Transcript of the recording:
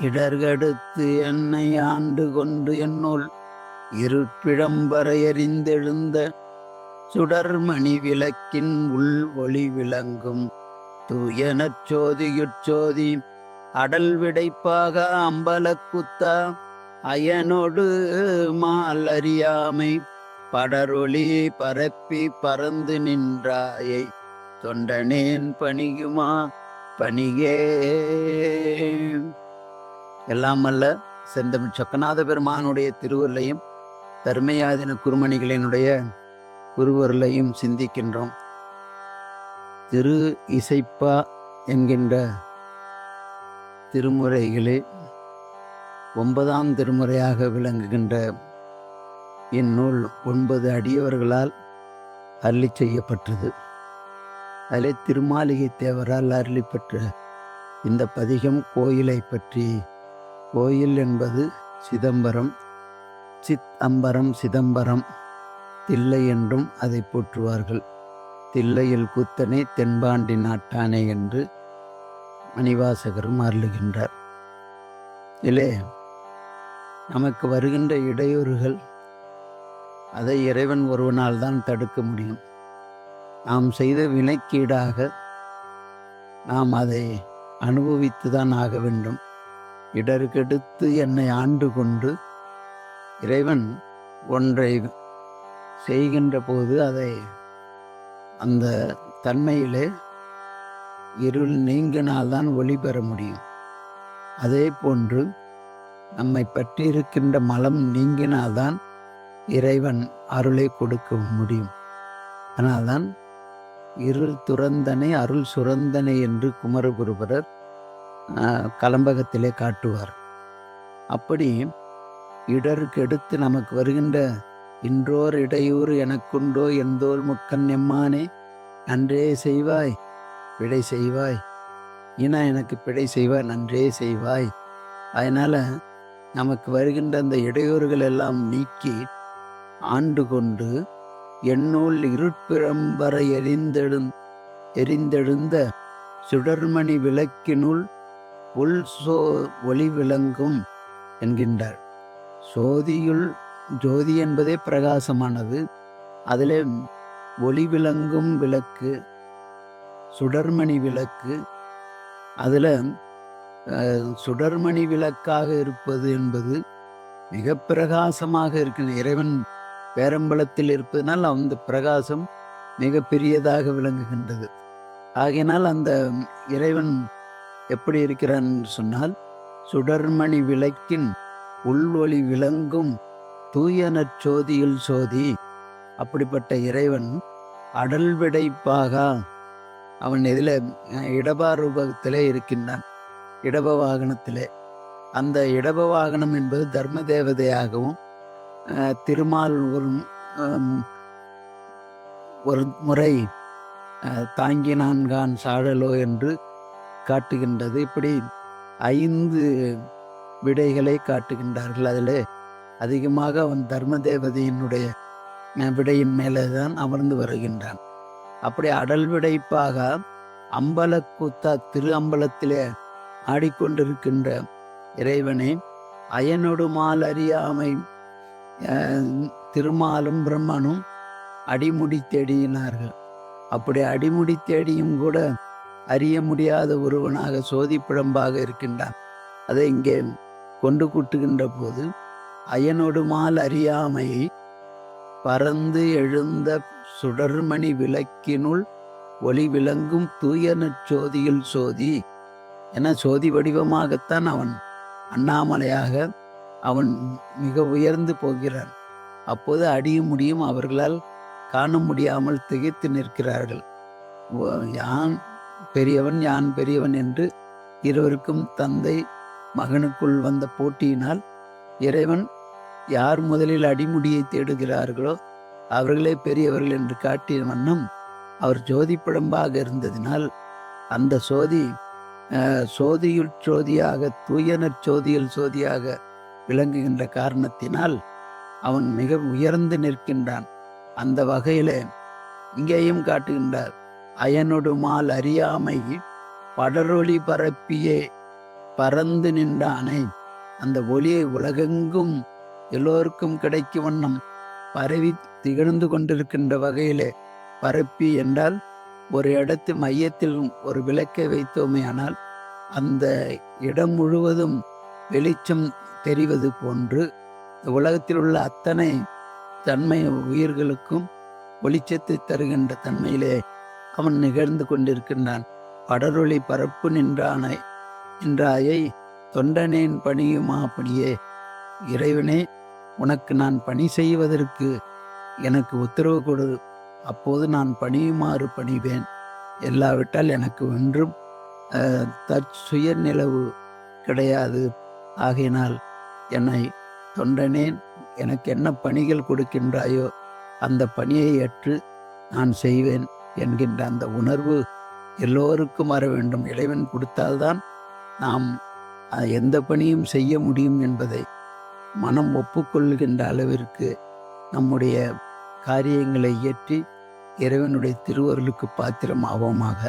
இடர்கடுத்து என்னை ஆண்டு கொண்டு என்னுள் இருட்பிழம்பர எறிந்தெழுந்த சுடர்மணி விளக்கின் உள் ஒளி விளங்கும் தூயனச் சோதியுட்சோதி அடல் விடைப்பாக அம்பலக்குத்தா அயனொடு மால் அறியாமை படரொளி பரப்பி பறந்து நின்றாயை தொண்டனேன் பணியுமா பணியே. எல்லாம் அல்ல செந்தமிழ் சொக்கநாத பெருமானுடைய திருவருளையும் தர்மயாதின குருமணிகளினுடைய குருவருளையும் சிந்திக்கின்றோம். திரு இசைப்பா என்கின்ற திருமுறைகளே 9ஆம் திருமுறையாக விளங்குகின்ற இந்நூல் 9 அடியவர்களால் அருளி செய்யப்பட்டது. அதிலே திருமாளிகை தேவரால் அருளி பெற்ற இந்த பதிகம் கோயிலை பற்றி. கோயில் என்பது சிதம்பரம், சித் அம்பரம் சிதம்பரம், தில்லை என்றும் அதை போற்றுவார்கள். தில்லையில் கூத்தனே தென்பாண்டி நாட்டானே என்று மணிவாசகரும் அருளுகின்றார். இதிலே நமக்கு வருகின்ற இடையூறுகள் அதை இறைவன் ஒருவனால் தான் தடுக்க முடியும். நாம் செய்த வினைக்கீடாக நாம் அதை அனுபவித்து தான் ஆக வேண்டும். இடர்கெடுத்து என்னை ஆண்டு கொண்டு இறைவன் ஒன்றை செய்கின்ற போது அதை அந்த தன்மையிலே இருள் நீங்கினால்தான் ஒளி பெற முடியும். அதே போன்று நம்மை பற்றி இருக்கின்ற மலம் நீங்கினால்தான் இறைவன் அருளை கொடுக்க முடியும். அதனால்தான் இருள் துறந்தனை அருள் சுரந்தனை என்று குமரகுருபரர் கலம்பகத்திலே காட்டுவார். அப்படி இடர்கெடுத்து நமக்கு வருகின்ற இன்றோர் இடையூறு எனக்குண்டோ எந்தோல் முக்கன் எம்மானே நன்றே செய்வாய் பிழை செய்வாய் இன எனக்கு பிழை செய்வாய் நன்றே செய்வாய். அதனால் நமக்கு வருகின்ற அந்த இடையூறுகள் எல்லாம் நீக்கி ஆண்டு கொண்டு என்னுள் இருட்பிழம்பர எரிந்தெழுந்த சுடர்மணி விளக்கினுள் உள் ஒளி விளங்கும் என்கின்றார். ஜோதி என்பதே பிரகாசமானது. அதிலே ஒளி விளங்கும் விளக்கு, சுடர்மணி விளக்கு. அதில் சுடர்மணி விளக்காக இருப்பது என்பது மிக பிரகாசமாக இருக்கிற இறைவன் பேரம்பலத்தில் இருப்பதனால் அந்த பிரகாசம் மிக பெரியதாக விளங்குகின்றது. ஆகையினால் அந்த இறைவன் எப்படி இருக்கிறான் என்று சொன்னால் சுடர்மணி விளக்கின் உள்வொளி விளங்கும் தூயனச் சோதியில் சோதி. அப்படிப்பட்ட இறைவன் அடல் விடைப்பாக அவன் இதில் இடப ரூபத்திலே இருக்கின்றான், இடப வாகனத்திலே. அந்த இடப வாகனம் என்பது தர்ம தேவதையாகவும் திருமால் ஒரு முறை தாங்கினான்கான் சாழலோ என்று காட்டுகின்றது. இப்படி 5 விடைகளை காட்டுகின்றார்கள். அதில் அதிகமாக அவன் தர்ம தேவதையினுடைய விடையின் மேலே தான் அமர்ந்து வருகின்றான். அப்படி அடல் விடைப்பாக அம்பலக்கூத்தா திரு அம்பலத்திலே ஆடிக்கொண்டிருக்கின்ற இறைவனை அயனொடு மால் அறியாமை திருமாலும் பிரம்மனும் அடிமுடி தேடினார்கள். அப்படி அடிமுடி தேடியும் கூட அறிய முடியாத ஒருவனாக சோதிப்பிழம்பாக இருக்கின்றான். அதை இங்கே கொண்டு கூட்டுகின்ற போது அயனொடு மால் அறியாமையை பறந்து எழுந்த சுடர்மணி விளக்கினுள் ஒளி விளங்கும் தூயனச் சோதியில் சோதி என சோதி வடிவமாகத்தான் அவன் அண்ணாமலையாக அவன் மிக உயர்ந்து போகிறான். அப்போது அடிய முடியும் அவர்களால் காண முடியாமல் திகைத்து நிற்கிறார்கள். யான் பெரியவன் யான் பெரியவன் என்று இருவருக்கும் தந்தை மகனுக்குள் வந்த போட்டியினால் இறைவன் யார் முதலில் அடிமுடியை தேடுகிறார்களோ அவர்களே பெரியவர்கள் என்று காட்டிய வண்ணம் அவர் ஜோதிப்பிழம்பாக இருந்ததினால் அந்த சோதியுள் சோதியாக தூயனற் சோதியில் சோதியாக விளங்குகின்ற காரணத்தினால் அவன் மிக உயர்ந்து நிற்கின்றான். அந்த வகையிலே இங்கேயும் காட்டுகின்றார். அயனொடு மால் அறியாமை படரொளி பரப்பியே பறந்து நின்றானை. அந்த ஒளியை உலகெங்கும் எல்லோருக்கும் கிடைக்கும் வண்ணம் பரவி திகழ்ந்து கொண்டிருக்கின்ற வகையிலே பரப்பி என்றால், ஒரு இடத்து மையத்தில் ஒரு விளக்கை வைத்தோமே ஆனால் அந்த இடம் முழுவதும் வெளிச்சம் தெரிவது போன்று உலகத்தில் உள்ள அத்தனை தன்மை உயிர்களுக்கும் ஒளிச்சத்தை தருகின்ற தன்மையிலே அவன் நிகழ்ந்து கொண்டிருக்கின்றான். படரொளி பரப்பு நின்றாயை தொண்டனேன் பணியுமா பணியே. இறைவனே, உனக்கு நான் பணி செய்வதற்கு எனக்கு உத்தரவு கொடு, அப்போது நான் பணியுமாறு பணிவேன். எல்லாவிட்டால் எனக்கு ஒன்றும் சுய நிலவு கிடையாது. ஆகையினால் என்னை தொண்டனேன், எனக்கு என்ன பணிகள் கொடுக்கின்றாயோ அந்த பணியை ஏற்று நான் செய்வேன் என்கின்ற அந்த உணர்வு எல்லோருக்கும் வர வேண்டும். இறைவன் கொடுத்தால்தான் நாம் எந்த பணியும் செய்ய முடியும் என்பதை மனம் ஒப்புக்கொள்கின்ற அளவிற்கு நம்முடைய காரியங்களை இயற்றி இறைவனுடைய திருவருளுக்கு பாத்திரம் ஆவோமாக.